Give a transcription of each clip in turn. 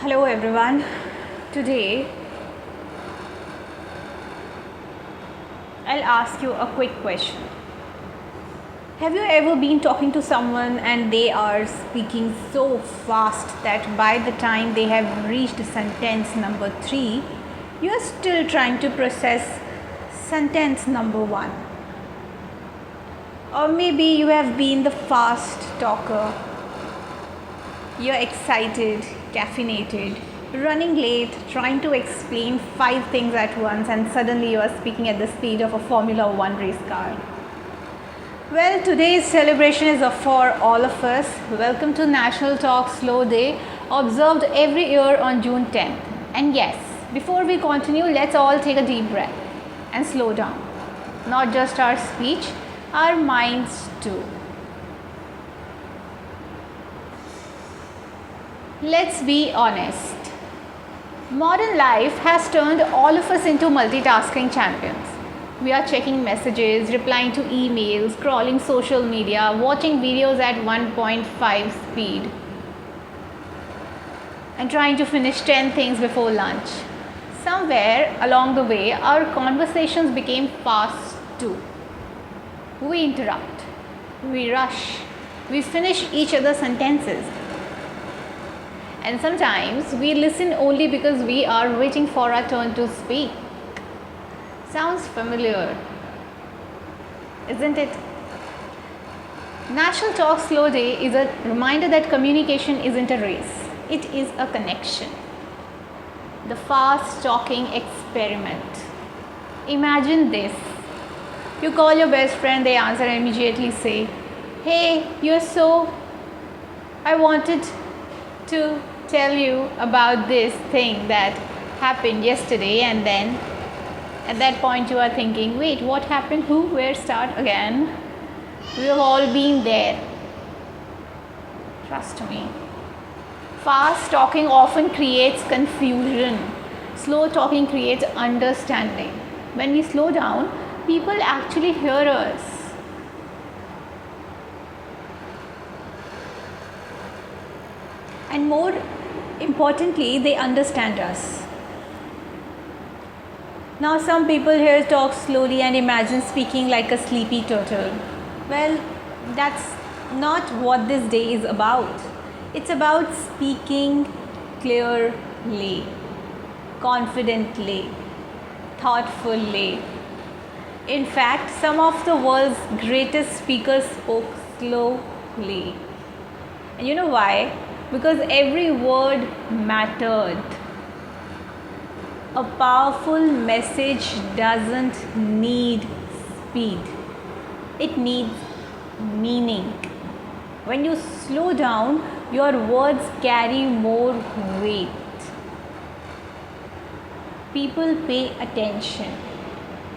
Hello everyone. Today I'll ask you a quick question. Have you ever been talking to someone and they are speaking so fast that by the time they have reached sentence number 3, you are still trying to process sentence number 1? Or maybe you have been the fast talker. You're excited, caffeinated, running late, trying to explain 5 things at once, and suddenly you are speaking at the speed of a Formula One race car. Well, today's celebration is for all of us. Welcome to National Talk Slow Day, observed every year on June 10th. And yes, before we continue, let's all take a deep breath and slow down. Not just our speech, our minds too. Let's be honest. Modern life has turned all of us into multitasking champions. We are checking messages, replying to emails, scrolling social media, watching videos at 1.5 speed, and trying to finish 10 things before lunch. Somewhere along the way, our conversations became fast too. We interrupt, we rush, we finish each other's sentences. And sometimes we listen only because we are waiting for our turn to speak. Sounds familiar, isn't it? National Talk Slow Day is a reminder that communication isn't a race, it is a connection. The fast talking experiment. Imagine this. You call your best friend, they answer and immediately say, "Hey, I wanted to tell you about this thing that happened yesterday," and then at that point you are thinking, wait, what happened, who, where, start again. We've all been there. Trust me. Fast talking often creates confusion. Slow talking creates understanding. When we slow down, people actually hear us. And more importantly, they understand us. Now, some people here talk slowly and imagine speaking like a sleepy turtle. Well, that's not what this day is about. It's about speaking clearly, confidently, thoughtfully. In fact, some of the world's greatest speakers spoke slowly. And you know why? Because every word mattered. A powerful message doesn't need speed, it needs meaning. When you slow down, your words carry more weight. People pay attention,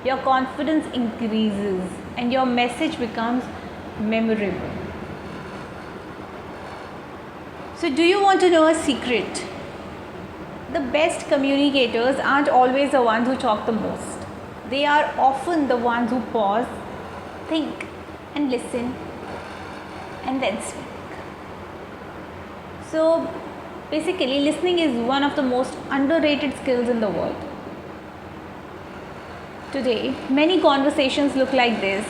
your confidence increases, and your message becomes memorable. So, do you want to know a secret? The best communicators aren't always the ones who talk the most. They are often the ones who pause, think, and listen, and then speak. So, basically, listening is one of the most underrated skills in the world. Today, many conversations look like this.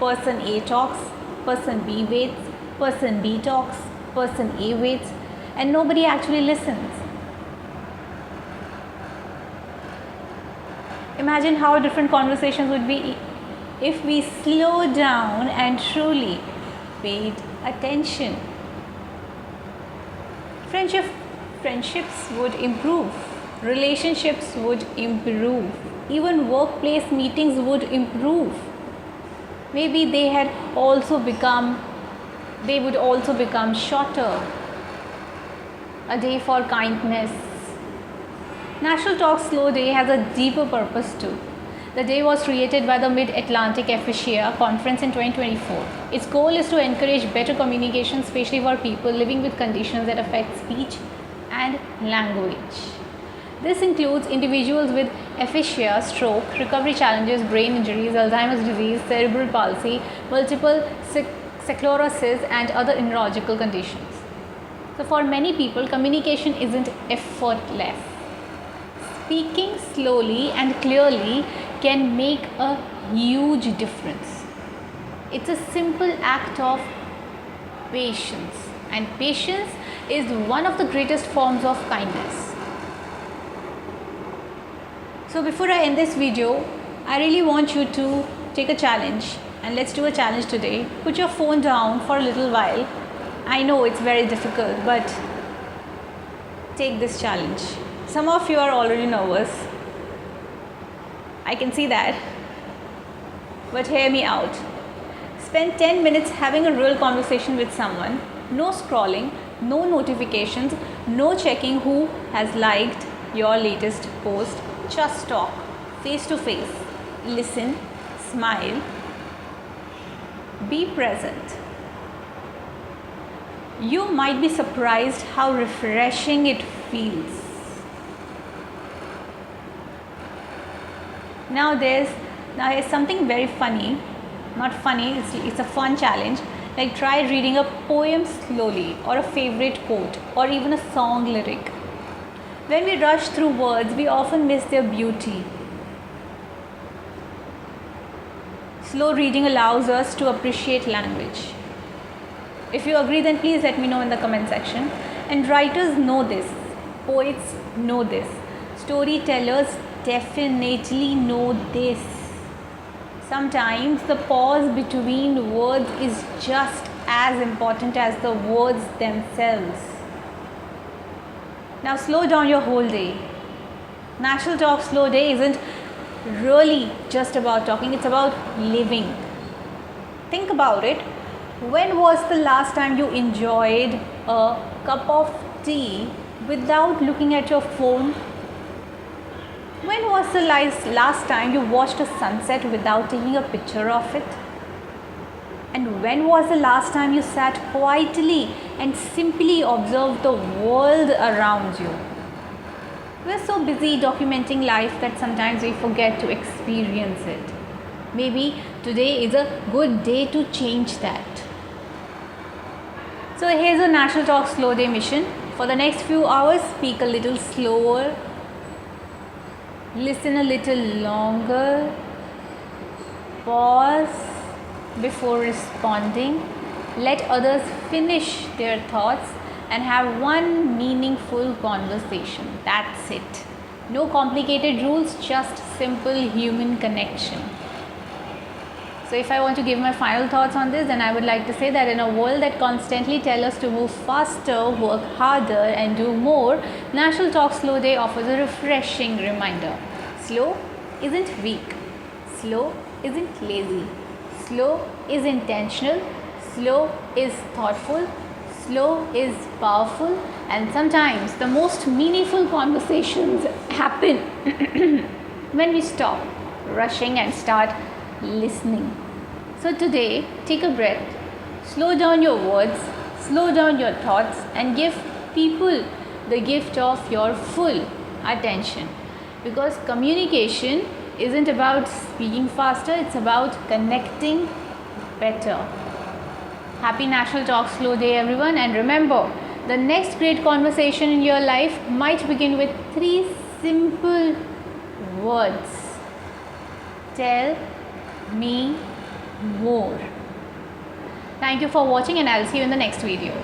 Person A talks, person B waits, person B talks, person A waits, and nobody actually listens. Imagine how different conversations would be if we slow down and truly paid attention. Friendships would improve, relationships would improve, even workplace meetings would improve. Maybe they would also become shorter. A day for kindness. National Talk Slow Day has a deeper purpose too. The day was created by the Mid-Atlantic Aphasia Conference in 2024. Its goal is to encourage better communication, especially for people living with conditions that affect speech and language. This includes individuals with aphasia, stroke, recovery challenges, brain injuries, Alzheimer's disease, cerebral palsy, multiple sclerosis, and other neurological conditions. So for many people, communication isn't effortless. Speaking slowly and clearly can make a huge difference. It's a simple act of patience, and patience is one of the greatest forms of kindness. So before I end this video, I really want you to take a challenge, and let's do a challenge today. Put your phone down for a little while. I know it's very difficult, but take this challenge. Some of you are already nervous. I can see that. But hear me out. Spend 10 minutes having a real conversation with someone. No scrolling, no notifications, no checking who has liked your latest post. Just talk face to face. Listen, smile, be present. You might be surprised how refreshing it feels. Now there's something very funny, not funny, it's a fun challenge. Like try reading a poem slowly, or a favorite quote, or even a song lyric. When we rush through words, we often miss their beauty. Slow reading allows us to appreciate language. If you agree, then please let me know in the comment section. And writers know this, poets know this, storytellers definitely know this. Sometimes the pause between words is just as important as the words themselves. Now slow down your whole day. National Talk Slow Day isn't really just about talking, it's about living. Think about it. When was the last time you enjoyed a cup of tea without looking at your phone? When was the last time you watched a sunset without taking a picture of it? And when was the last time you sat quietly and simply observed the world around you? We're so busy documenting life that sometimes we forget to experience it. Maybe today is a good day to change that. So here's a National Talk Slow Day mission. For the next few hours, speak a little slower, listen a little longer, pause before responding, let others finish their thoughts, and have one meaningful conversation. That's it. No complicated rules, just simple human connection. So if I want to give my final thoughts on this, then I would like to say that in a world that constantly tells us to move faster, work harder and do more, National Talk Slow Day offers a refreshing reminder. Slow isn't weak. Slow isn't lazy. Slow is intentional. Slow is thoughtful. Slow is powerful. And sometimes the most meaningful conversations happen when we stop rushing and start listening. So today, take a breath, slow down your words, slow down your thoughts, and give people the gift of your full attention. Because communication isn't about speaking faster, it's about connecting better. Happy National Talk Slow Day, everyone. And remember, the next great conversation in your life might begin with 3 simple words. Tell me more. Thank you for watching, and I'll see you in the next video.